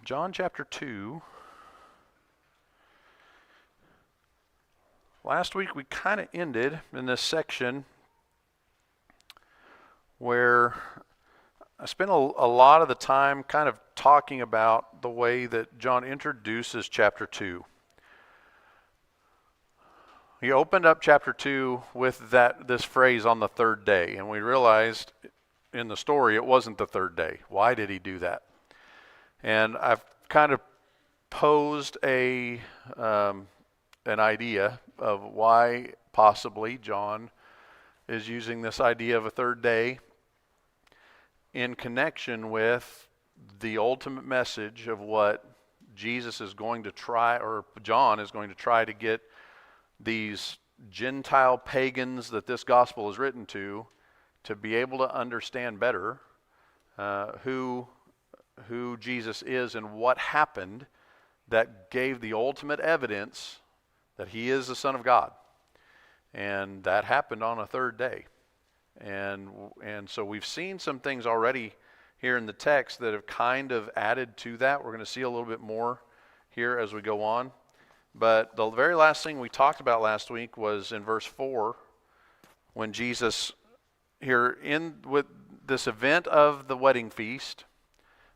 John chapter 2. Last week we kind of ended in this section where I spent a lot of the time kind of talking about the way that John introduces chapter 2. He opened up chapter 2 with this phrase, on the third day, and we realized in the story it wasn't the third day. Why did he do that? And I've kind of posed an idea of why possibly John is using this idea of a third day in connection with the ultimate message of what Jesus is going to try, or John is going to try to get these Gentile pagans that this gospel is written to be able to understand better who Jesus is and what happened that gave the ultimate evidence that he is the Son of God. And that happened on a third day. And so we've seen some things already here in the text that have kind of added to that. We're going to see a little bit more here as we go on. But the very last thing we talked about last week was in verse 4, when Jesus, here in with this event of the wedding feast,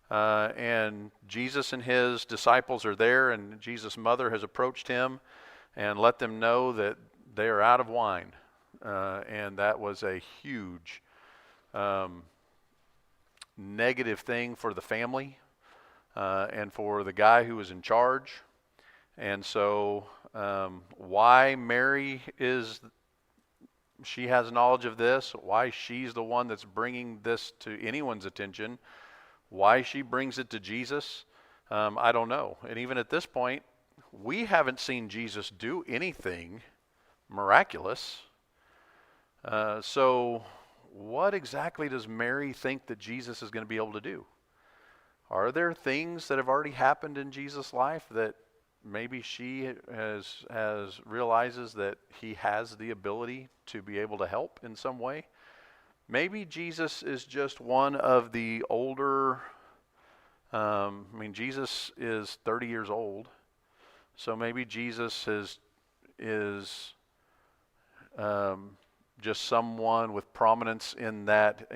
and Jesus and his disciples are there, and Jesus' mother has approached him and let them know that they are out of wine. And that was a huge negative thing for the family and for the guy who was in charge. And so why Mary she has knowledge of this, why she's the one that's bringing this to anyone's attention, why she brings it to Jesus, I don't know. And even at this point, we haven't seen Jesus do anything miraculous. So what exactly does Mary think that Jesus is going to be able to do? Are there things that have already happened in Jesus' life that maybe she realizes that he has the ability to be able to help in some way? Maybe Jesus is just one of the older, Jesus is 30 years old, so maybe Jesus is just someone with prominence in that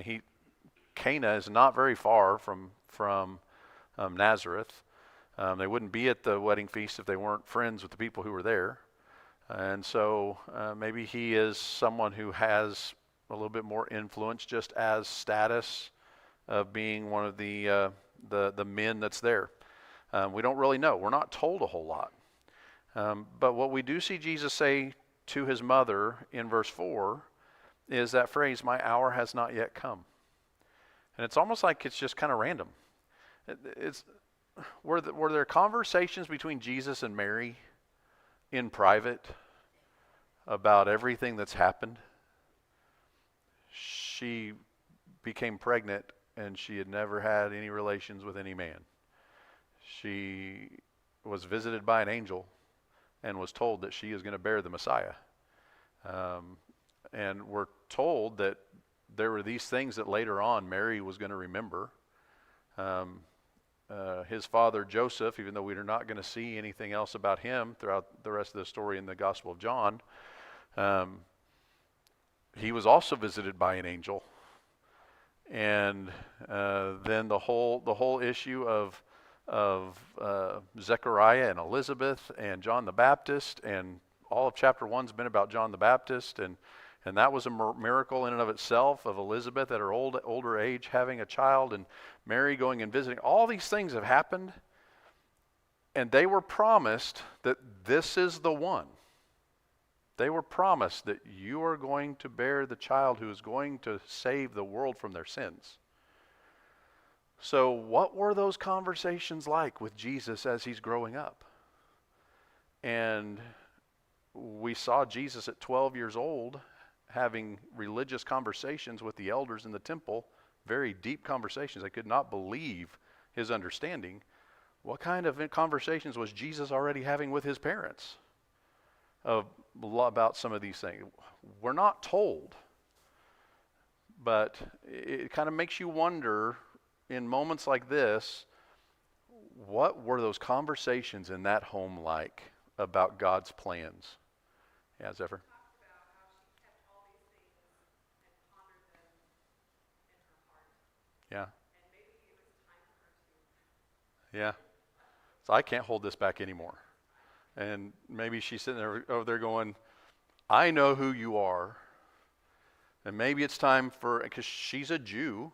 Cana is not very far from Nazareth. They wouldn't be at the wedding feast if they weren't friends with the people who were there. And so maybe he is someone who has a little bit more influence just as status of being one of the men that's there. We don't really know. We're not told a whole lot. But what we do see Jesus say to his mother in verse 4 is that phrase, "My hour has not yet come." And it's almost like it's just kind of random. Were there conversations between Jesus and Mary in private about everything that's happened? She became pregnant and she had never had any relations with any man. She was visited by an angel and was told that she is going to bear the Messiah. And we're told that there were these things that later on Mary was going to remember. His father Joseph, even though we are not going to see anything else about him throughout the rest of the story in the Gospel of John, he was also visited by an angel. And then the whole issue of Zechariah and Elizabeth and John the Baptist, and all of chapter 1's been about John the Baptist, and that was a miracle in and of itself, of Elizabeth at her older age having a child, and Mary going and visiting. All these things have happened, and they were promised that this is the one. They were promised that you are going to bear the child who is going to save the world from their sins. So what were those conversations like with Jesus as he's growing up? And we saw Jesus at 12 years old having religious conversations with the elders in the temple, very deep conversations. They could not believe his understanding. What kind of conversations was Jesus already having with his parents about some of these things? We're not told, but it kind of makes you wonder in moments like this, what were those conversations in that home like about God's plans? Yeah, Zephyr? Yeah. Yeah. So I can't hold this back anymore. And maybe she's sitting there over there going, I know who you are. And maybe it's time for, because she's a Jew,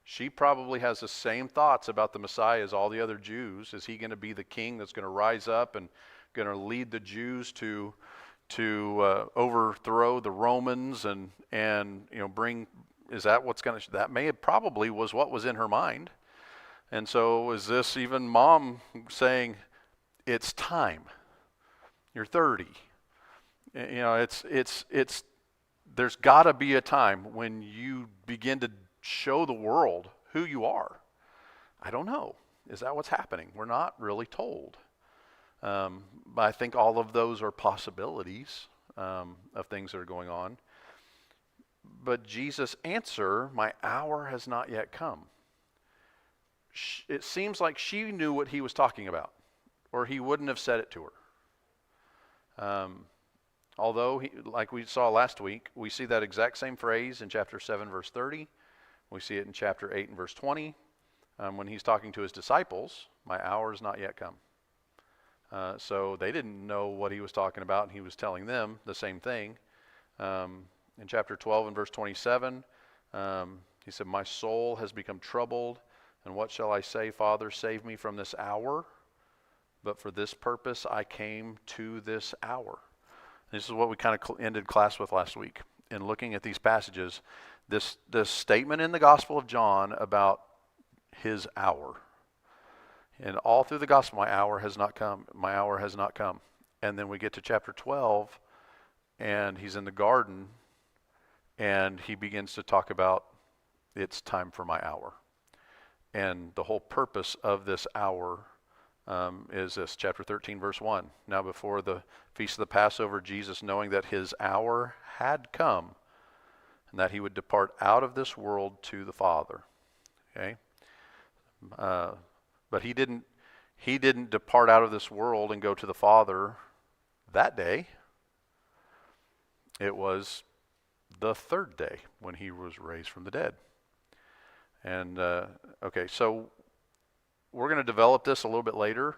she probably has the same thoughts about the Messiah as all the other Jews. Is he going to be the king that's going to rise up and going to lead the Jews to overthrow the Romans and bring? Is that what's going to? That may have probably was what was in her mind. And so is this even mom saying, it's time? You're 30. It's there's got to be a time when you begin to show the world who you are. I don't know. Is that what's happening? We're not really told. But I think all of those are possibilities of things that are going on. But Jesus' answer, my hour has not yet come. It seems like she knew what he was talking about, or he wouldn't have said it to her. Although, like we saw last week, we see that exact same phrase in chapter 7, verse 30. We see it in chapter 8 and verse 20. When he's talking to his disciples, my hour has not yet come. So they didn't know what he was talking about, and he was telling them the same thing. In chapter 12 and verse 27, he said, my soul has become troubled, and what shall I say, Father, save me from this hour? But for this purpose I came to this hour. This is what we kind of ended class with last week. In looking at these passages, this statement in the Gospel of John about his hour. And all through the Gospel, my hour has not come. My hour has not come. And then we get to chapter 12, and he's in the garden, and he begins to talk about, it's time for my hour. And the whole purpose of this hour is this, chapter 13, verse 1. Now before the feast of the Passover, Jesus, knowing that his hour had come, and that he would depart out of this world to the Father. Okay? But he didn't depart out of this world and go to the Father that day. It was the third day when he was raised from the dead. And, okay, so we're going to develop this a little bit later.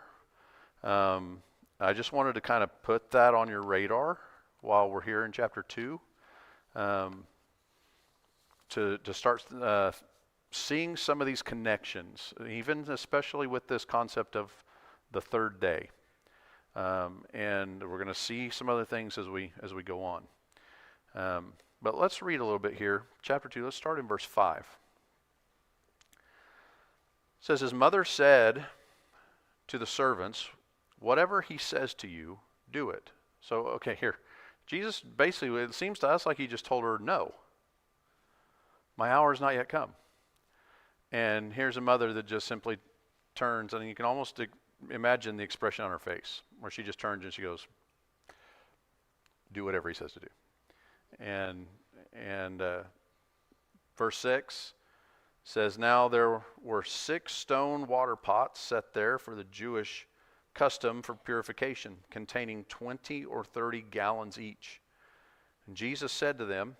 I just wanted to kind of put that on your radar while we're here in chapter 2, to start seeing some of these connections, even especially with this concept of the third day. And we're going to see some other things as we go on. But let's read a little bit here. Chapter 2, let's start in verse 5. It says, his mother said to the servants, whatever he says to you, do it. So, okay, here. Jesus basically, it seems to us like he just told her, no. My hour has not yet come. And here's a mother that just simply turns, and you can almost imagine the expression on her face, where she just turns and she goes, do whatever he says to do. And verse 6 says, now there were 6 stone water pots set there for the Jewish custom for purification, containing 20 or 30 gallons each. And Jesus said to them,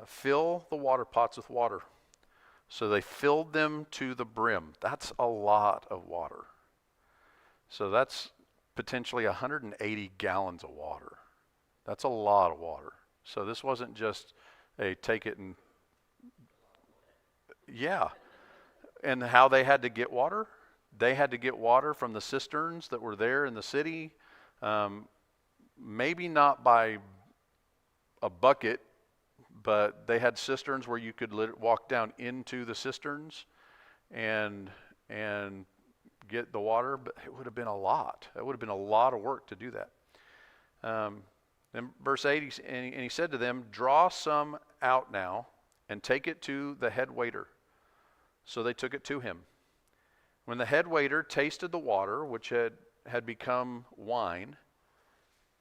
fill the water pots with water. So they filled them to the brim. That's a lot of water. So that's potentially 180 gallons of water. That's a lot of water. So this wasn't just a take it and, yeah. And how they had to get water? They had to get water from the cisterns that were there in the city. Maybe not by a bucket, but they had cisterns where you could walk down into the cisterns and get the water, but it would have been a lot. It would have been a lot of work to do that. Then verse 8, and he said to them, draw some out now and take it to the head waiter. So they took it to him. When the head waiter tasted the water, which had become wine,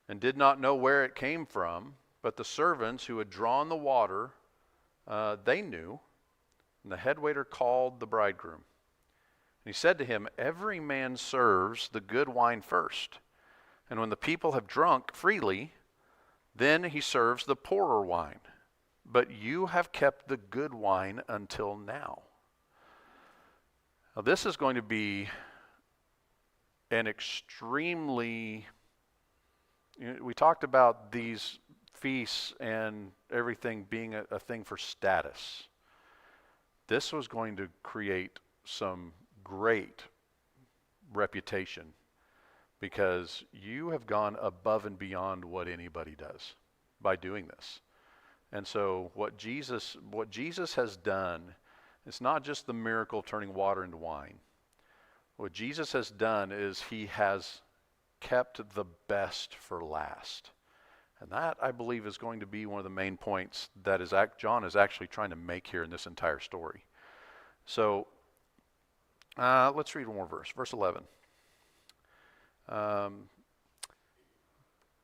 and did not know where it came from, but the servants who had drawn the water, they knew. And the head waiter called the bridegroom And he said to him, every man serves the good wine first, and when the people have drunk freely, then he serves the poorer wine. But you have kept the good wine until now. Now this is going to be an extremely, we talked about these feasts and everything being a thing for status. This was going to create some great reputation because you have gone above and beyond what anybody does by doing this. And so what Jesus has done, it's not just the miracle of turning water into wine. What Jesus has done is he has kept the best for last. And that, I believe, is going to be one of the main points that John is actually trying to make here in this entire story. So let's read one more verse. Verse 11.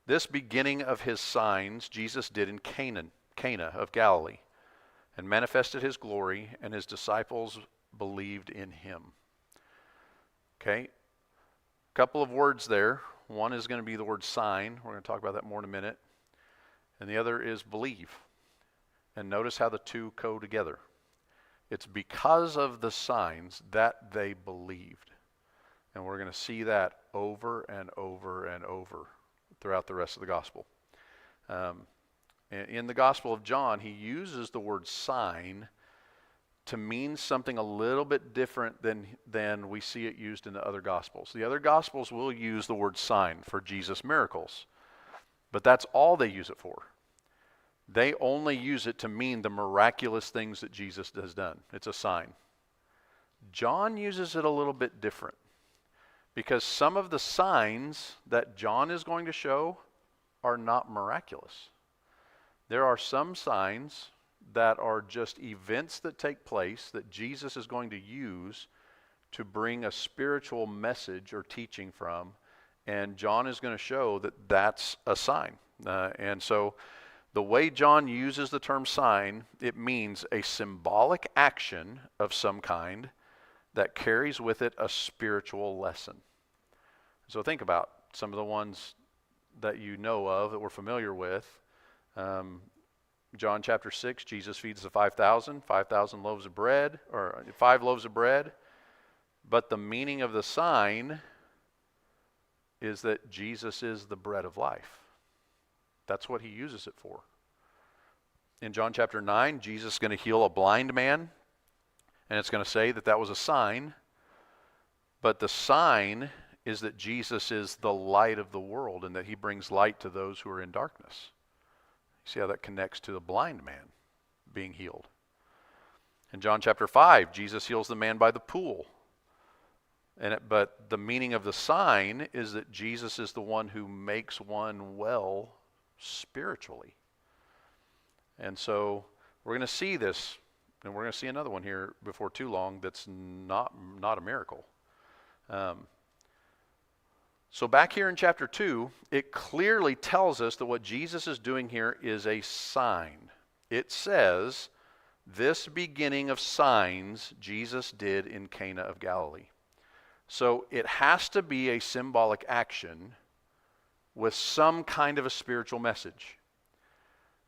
This beginning of his signs Jesus did in Cana of Galilee, and manifested his glory, and his disciples believed in him. Okay, a couple of words there. One is going to be the word sign. We're going to talk about that more in a minute. And the other is believe. And notice how the two go together. It's because of the signs that they believed. And we're going to see that over and over and over throughout the rest of the gospel. In the Gospel of John, he uses the word sign to mean something a little bit different than we see it used in the other Gospels. The other Gospels will use the word sign for Jesus' miracles, but that's all they use it for. They only use it to mean the miraculous things that Jesus has done. It's a sign. John uses it a little bit different because some of the signs that John is going to show are not miraculous. There are some signs that are just events that take place that Jesus is going to use to bring a spiritual message or teaching from, and John is going to show that that's a sign. And so the way John uses the term sign, it means a symbolic action of some kind that carries with it a spiritual lesson. So think about some of the ones that you know of that we're familiar with. John chapter 6, Jesus feeds the 5,000 loaves of bread, or 5 loaves of bread. But the meaning of the sign is that Jesus is the bread of life. That's what he uses it for. In John chapter 9, Jesus is going to heal a blind man, and it's going to say that that was a sign. But the sign is that Jesus is the light of the world and that he brings light to those who are in darkness. See how that connects to the blind man being healed. In John chapter 5, Jesus heals the man by the pool. But the meaning of the sign is that Jesus is the one who makes one well spiritually. And so we're going to see this, and we're going to see another one here before too long that's not a miracle. So back here in chapter 2, it clearly tells us that what Jesus is doing here is a sign. It says, this beginning of signs Jesus did in Cana of Galilee. So it has to be a symbolic action with some kind of a spiritual message.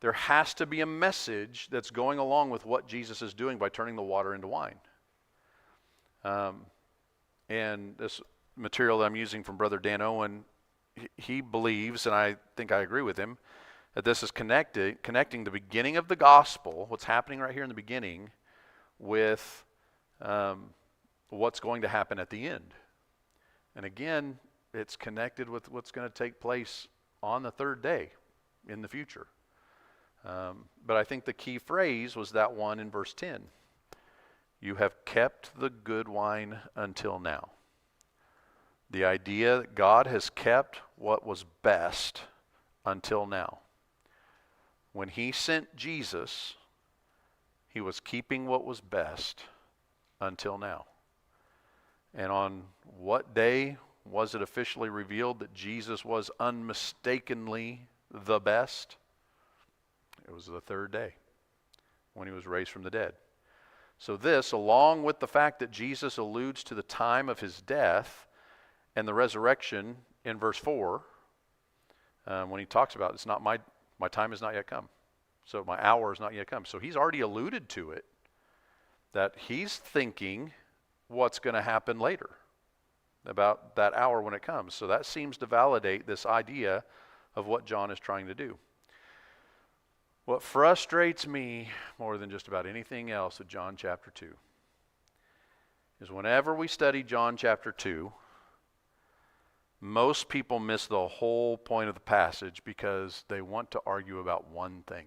There has to be a message that's going along with what Jesus is doing by turning the water into wine. And this material that I'm using from Brother Dan Owen, he believes, and I think I agree with him, that this is connecting the beginning of the gospel, what's happening right here in the beginning, with what's going to happen at the end. And again, it's connected with what's going to take place on the third day in the future. But I think the key phrase was that one in verse 10. You have kept the good wine until now. The idea that God has kept what was best until now. When he sent Jesus, he was keeping what was best until now. And on what day was it officially revealed that Jesus was unmistakably the best? It was the third day when he was raised from the dead. So this, along with the fact that Jesus alludes to the time of his death and the resurrection in verse 4, when he talks about it's not my time has not yet come. So my hour has not yet come. So he's already alluded to it, that he's thinking what's going to happen later, about that hour when it comes. So that seems to validate this idea of what John is trying to do. What frustrates me more than just about anything else with John chapter 2 is whenever we study John chapter 2, most people miss the whole point of the passage because they want to argue about one thing.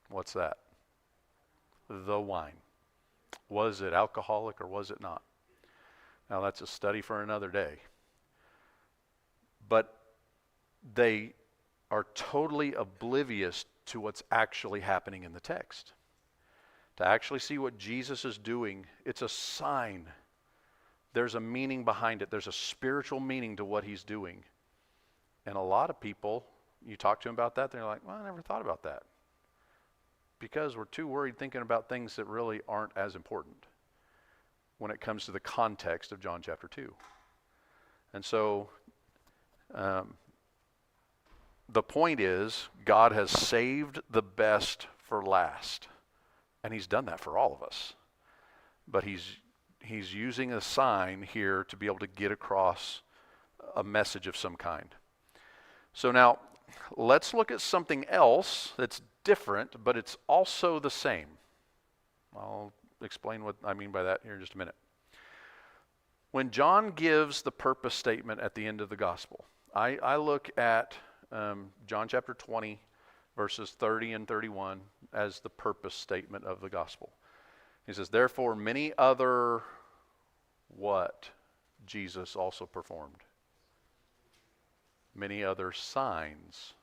What's that? The wine. Was it alcoholic or was it not? Now that's a study for another day. But they are totally oblivious to what's actually happening in the text. To actually see what Jesus is doing, it's a sign. There's a meaning behind it. There's a spiritual meaning to what he's doing. And a lot of people, you talk to them about that, they're like, well, I never thought about that. Because we're too worried thinking about things that really aren't as important when it comes to the context of John chapter 2. And so the point is, God has saved the best for last. And he's done that for all of us. But he's using a sign here to be able to get across a message of some kind. So now, let's look at something else that's different, but it's also the same. I'll explain what I mean by that here in just a minute. When John gives the purpose statement at the end of the gospel, I look at John chapter 20, verses 30 and 31 as the purpose statement of the gospel. He says, therefore many other what Jesus also performed? Many other signs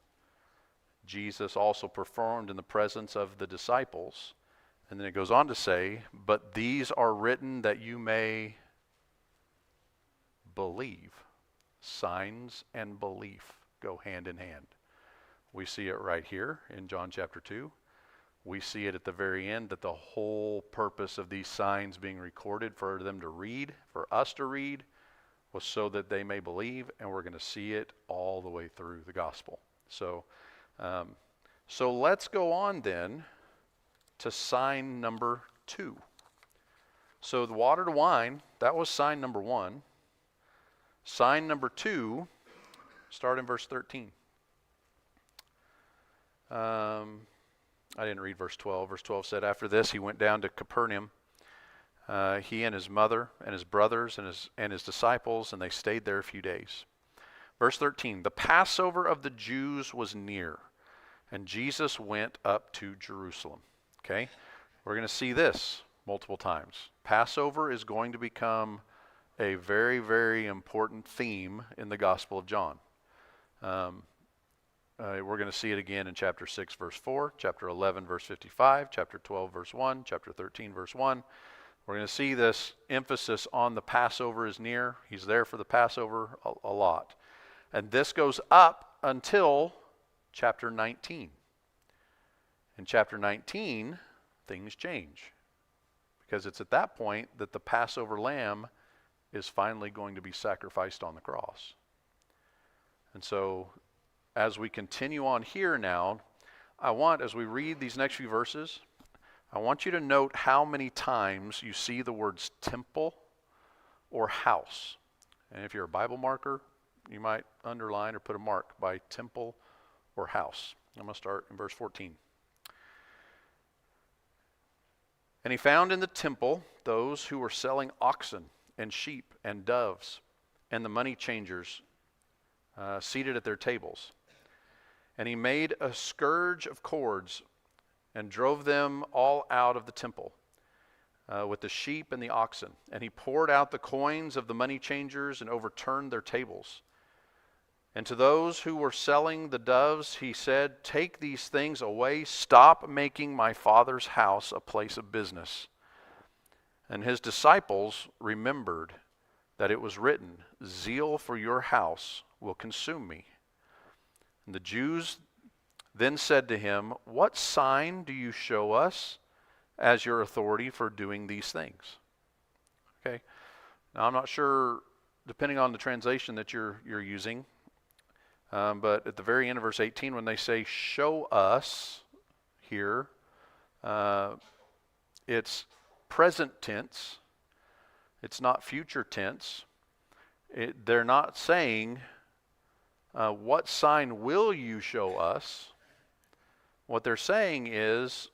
Jesus also performed in the presence of the disciples. And then it goes on to say, but these are written that you may believe. Signs and belief go hand in hand. We see it right here in John chapter 2. We see it at the very end, that the whole purpose of these signs being recorded for them to read, for us to read, was so that they may believe, and we're going to see it all the way through the gospel. So let's go on then to sign number 2. So the water to wine, that was sign number 1. Sign number 2, start in verse 13. I didn't read verse 12. Verse 12 said, after this he went down to Capernaum, he and his mother and his brothers and his disciples, and they stayed there a few days. Verse 13, the Passover of the Jews was near, and Jesus went up to Jerusalem. Okay, we're going to see this multiple times. Passover is going to become a very, very important theme in the Gospel of John. We're going to see it again in chapter 6, verse 4, chapter 11, verse 55, chapter 12, verse 1, chapter 13, verse 1. We're going to see this emphasis on the Passover is near. He's there for the Passover a lot. And this goes up until chapter 19. In chapter 19, things change. Because it's at that point that the Passover lamb is finally going to be sacrificed on the cross. And so, as we continue on here now, as we read these next few verses, I want you to note how many times you see the words temple or house. And if you're a Bible marker, you might underline or put a mark by temple or house. I'm going to start in verse 14. And he found in the temple those who were selling oxen and sheep and doves and the money changers seated at their tables. And he made a scourge of cords and drove them all out of the temple with the sheep and the oxen. And he poured out the coins of the money changers and overturned their tables. And to those who were selling the doves, he said, take these things away. Stop making my Father's house a place of business. And his disciples remembered that it was written, zeal for your house will consume me. And the Jews then said to him, what sign do you show us as your authority for doing these things. Okay. Now I'm not sure, depending on the translation that you're using, but at the very end of verse 18, when they say show us here, it's present tense. It's not future tense. They're not saying, what sign will you show us? What they're saying is,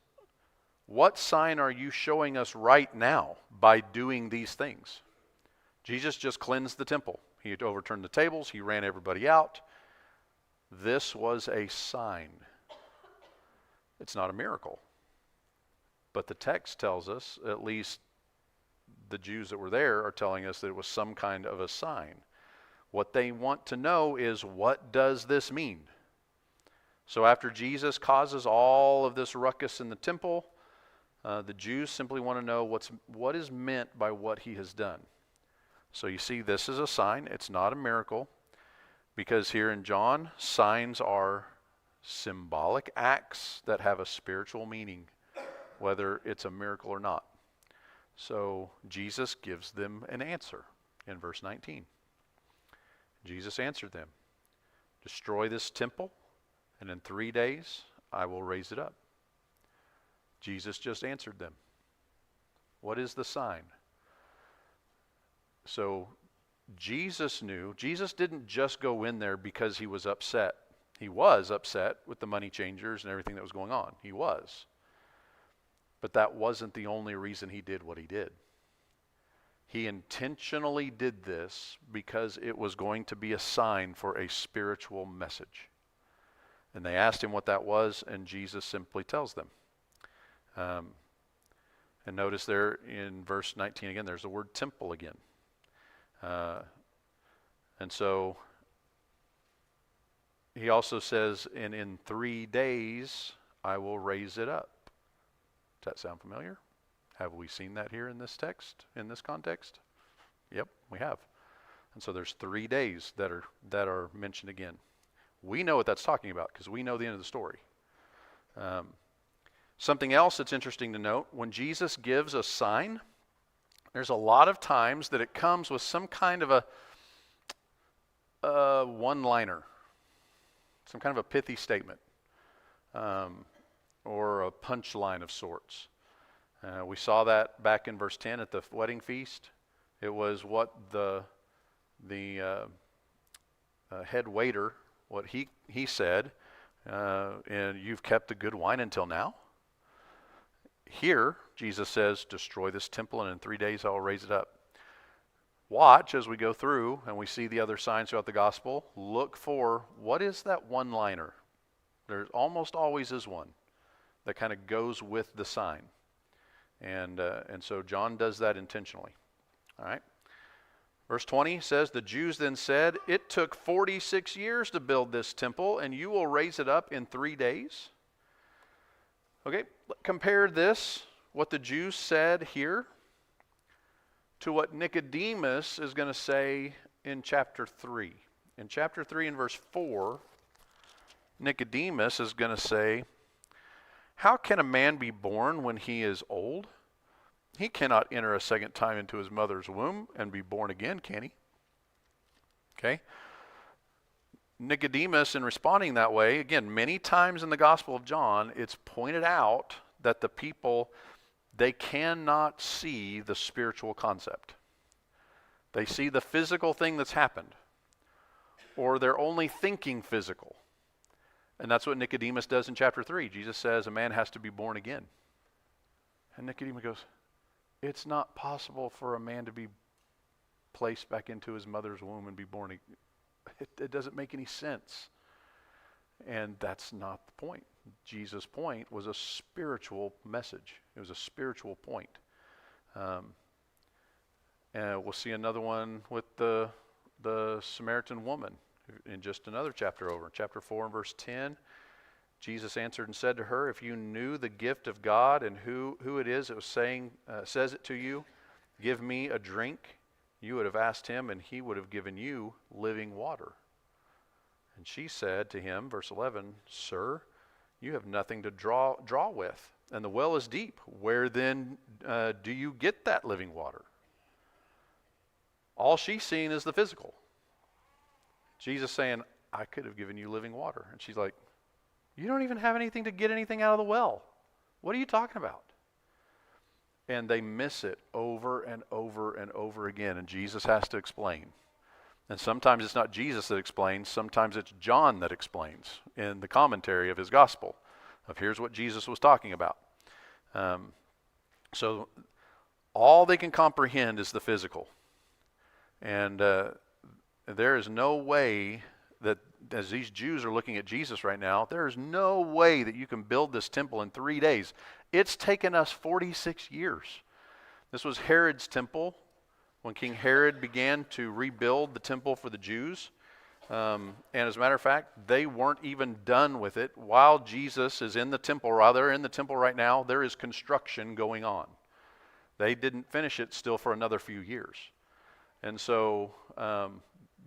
what sign are you showing us right now by doing these things? Jesus just cleansed the temple. He had overturned the tables. He ran everybody out. This was a sign. It's not a miracle. But the text tells us, at least the Jews that were there are telling us, that it was some kind of a sign. What they want to know is, what does this mean? So after Jesus causes all of this ruckus in the temple, the Jews simply want to know what is meant by what he has done. So you see, this is a sign. It's not a miracle, because here in John, signs are symbolic acts that have a spiritual meaning, whether it's a miracle or not. So Jesus gives them an answer in verse 19. Jesus answered them, destroy this temple, and in 3 days I will raise it up. Jesus just answered them. What is the sign? So Jesus knew. Jesus didn't just go in there because he was upset. He was upset with the money changers and everything that was going on. He was. But that wasn't the only reason he did what he did. He intentionally did this because it was going to be a sign for a spiritual message. And they asked him what that was, and Jesus simply tells them. And notice there in verse 19 again, there's the word temple again. And so he also says, and in 3 days I will raise it up. Does that sound familiar? Have we seen that here in this text, in this context? Yep, we have. And so there's 3 days that are mentioned again. We know what that's talking about because we know the end of the story. Something else that's interesting to note, when Jesus gives a sign, there's a lot of times that it comes with some kind of a one-liner, some kind of a pithy statement, or a punchline of sorts. We saw that back in verse 10 at the wedding feast. It was what the head waiter, what he said, and you've kept the good wine until now. Here, Jesus says, destroy this temple, and in 3 days I will raise it up. Watch as we go through and we see the other signs throughout the gospel. Look for, what is that one-liner? There almost always is one that kind of goes with the sign. And so John does that intentionally. All right. Verse 20 says, the Jews then said, it took 46 years to build this temple, and you will raise it up in 3 days? Okay, compare this, what the Jews said here, to what Nicodemus is going to say in chapter 3. In chapter 3 and verse 4, Nicodemus is going to say, how can a man be born when he is old? He cannot enter a second time into his mother's womb and be born again, can he? Okay. Nicodemus, in responding that way, again, many times in the Gospel of John, it's pointed out that the people, they cannot see the spiritual concept. They see the physical thing that's happened, or they're only thinking physical. And that's what Nicodemus does in chapter 3. Jesus says a man has to be born again. And Nicodemus goes, it's not possible for a man to be placed back into his mother's womb and be born again. It doesn't make any sense. And that's not the point. Jesus' point was a spiritual message. It was a spiritual point. And we'll see another one with the Samaritan woman in just another chapter over. Chapter 4 and verse 10, Jesus answered and said to her, if you knew the gift of God and who it is that was says it to you, give me a drink, you would have asked him, and he would have given you living water. And she said to him, verse 11, sir, you have nothing to draw with, and the well is deep. Where then do you get that living water? All she's seeing is the physical. Jesus saying, I could have given you living water. And she's like, you don't even have anything to get anything out of the well. What are you talking about? And they miss it over and over and over again. And Jesus has to explain. And sometimes it's not Jesus that explains. Sometimes it's John that explains in the commentary of his gospel. Of here's what Jesus was talking about. So all they can comprehend is the physical. And there is no way that, as these Jews are looking at Jesus right now, there is no way that you can build this temple in 3 days. It's taken us 46 years. This was Herod's temple when King Herod began to rebuild the temple for the Jews. And as a matter of fact, they weren't even done with it. While Jesus is in the temple, while they're in the temple right now, there is construction going on. They didn't finish it still for another few years. And so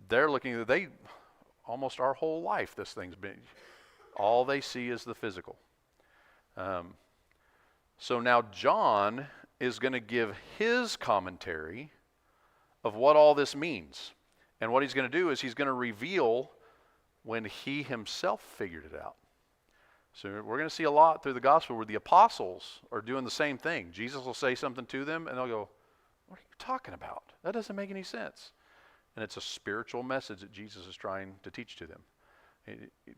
they're looking at, almost our whole life, this thing's been, all they see is the physical. So now John is going to give his commentary of what all this means. And what he's going to do is he's going to reveal when he himself figured it out. So we're going to see a lot through the gospel where the apostles are doing the same thing. Jesus will say something to them and they'll go, what are you talking about? That doesn't make any sense. And it's a spiritual message that Jesus is trying to teach to them.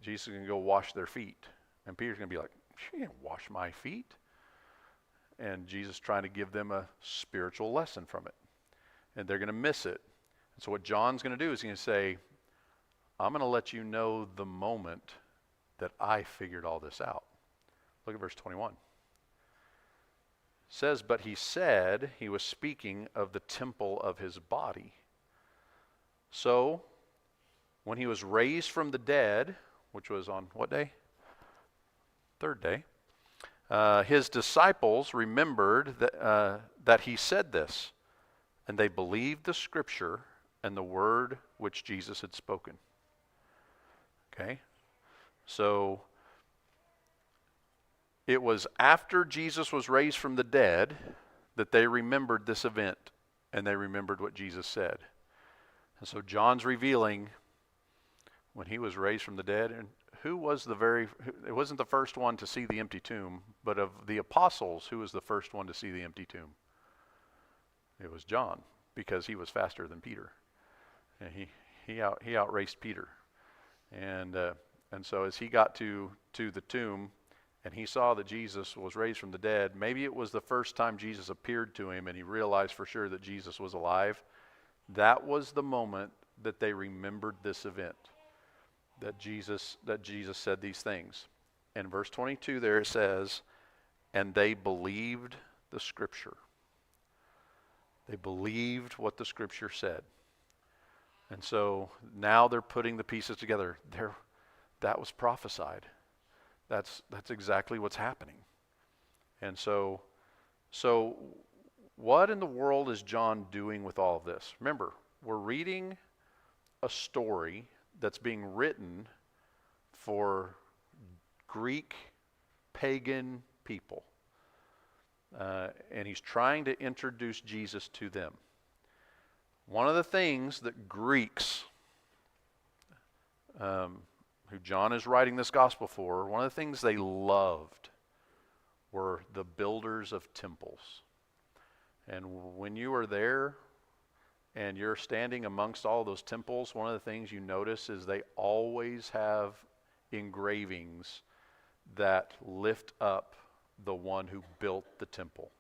Jesus is going to go wash their feet. And Peter's going to be like, you can't wash my feet. And Jesus is trying to give them a spiritual lesson from it. And they're going to miss it. And so what John's going to do is he's going to say, I'm going to let you know the moment that I figured all this out. Look at verse 21. It says, but he said he was speaking of the temple of his body. So, when he was raised from the dead, which was on what day? Third day. His disciples remembered that he said this, and they believed the scripture and the word which Jesus had spoken. Okay? So, it was after Jesus was raised from the dead that they remembered this event, and they remembered what Jesus said. And so John's revealing when he was raised from the dead, and who was it wasn't the first one to see the empty tomb, but of the apostles, who was the first one to see the empty tomb? It was John, because he was faster than Peter. And he outraced Peter. And so as he got to the tomb, and he saw that Jesus was raised from the dead, maybe it was the first time Jesus appeared to him and he realized for sure that Jesus was alive. That was the moment that they remembered this event, that Jesus said these things. In verse 22 there it says, and they believed the scripture. They believed what the scripture said. And so now they're putting the pieces together. That was prophesied. That's exactly what's happening. And so what in the world is John doing with all of this? Remember, we're reading a story that's being written for Greek pagan people. And he's trying to introduce Jesus to them. One of the things that Greeks, who John is writing this gospel for, one of the things they loved were the builders of temples. And when you are there and you're standing amongst all those temples, one of the things you notice is they always have engravings that lift up the one who built the temple.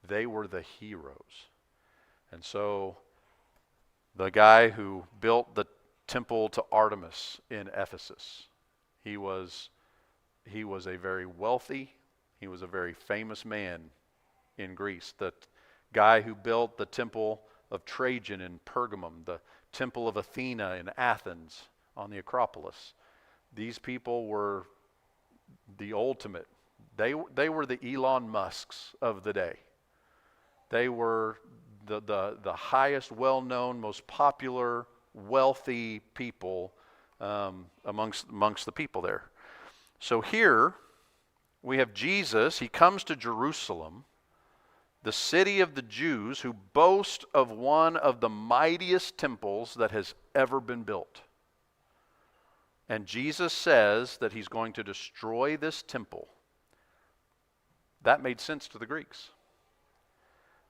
They were the heroes. And so the guy who built the temple to Artemis in Ephesus, he was a very wealthy, he was a very famous man in Greece. The guy who built the temple of Trajan in Pergamum, the temple of Athena in Athens on the Acropolis. These people were the ultimate. They were the Elon Musks of the day. They were the highest, well-known, most popular, wealthy people amongst the people there. So here, we have Jesus. He comes to Jerusalem, the city of the Jews, who boast of one of the mightiest temples that has ever been built. And Jesus says that he's going to destroy this temple. That made sense to the Greeks.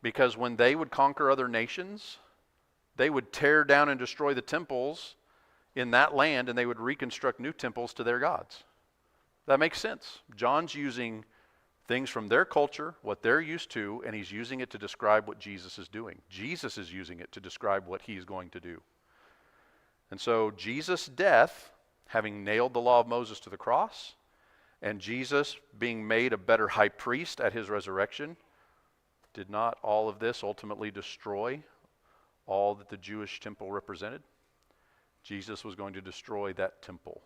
Because when they would conquer other nations, they would tear down and destroy the temples in that land, and they would reconstruct new temples to their gods. That makes sense. John's using things from their culture, what they're used to, and he's using it to describe what Jesus is doing. Jesus is using it to describe what he's going to do. And so Jesus' death, having nailed the law of Moses to the cross, and Jesus being made a better high priest at his resurrection, did not all of this ultimately destroy all that the Jewish temple represented? Jesus was going to destroy that temple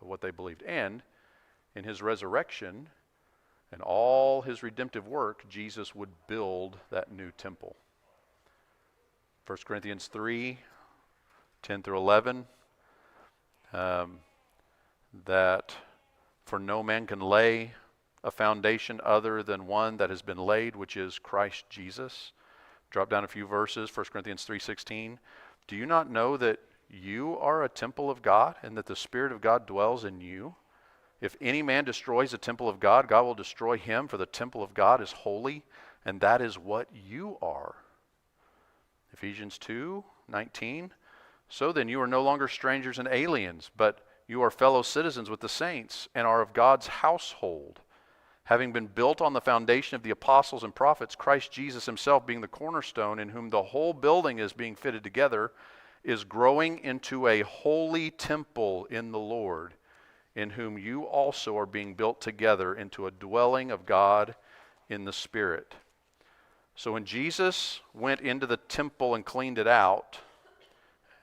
of what they believed. And in his resurrection and all his redemptive work, Jesus would build that new temple. 1 Corinthians 3, 10 through 11, that for no man can lay a foundation other than one that has been laid, which is Christ Jesus. Drop down a few verses, 1 Corinthians 3:16. Do you not know that you are a temple of God, and that the Spirit of God dwells in you? If any man destroys the temple of God, God will destroy him, for the temple of God is holy, and that is what you are. Ephesians 2:19. So then you are no longer strangers and aliens, but you are fellow citizens with the saints, and are of God's household, having been built on the foundation of the apostles and prophets, Christ Jesus himself being the cornerstone, in whom the whole building is being fitted together, is growing into a holy temple in the Lord, in whom you also are being built together into a dwelling of God in the Spirit. So when Jesus went into the temple and cleaned it out,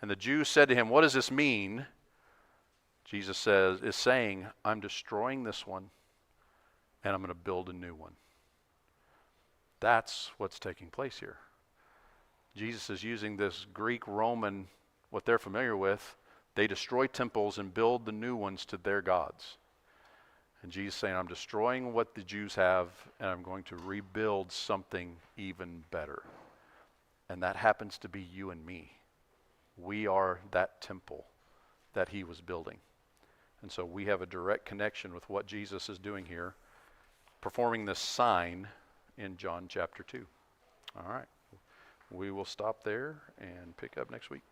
and the Jews said to him, "What does this mean?" Jesus is saying, I'm destroying this one, and I'm going to build a new one. That's what's taking place here. Jesus is using this Greek-Roman, what they're familiar with. They destroy temples and build the new ones to their gods. And Jesus is saying, I'm destroying what the Jews have, and I'm going to rebuild something even better. And that happens to be you and me. We are that temple that he was building. And so we have a direct connection with what Jesus is doing here, performing this sign in John chapter 2. All right. We will stop there and pick up next week.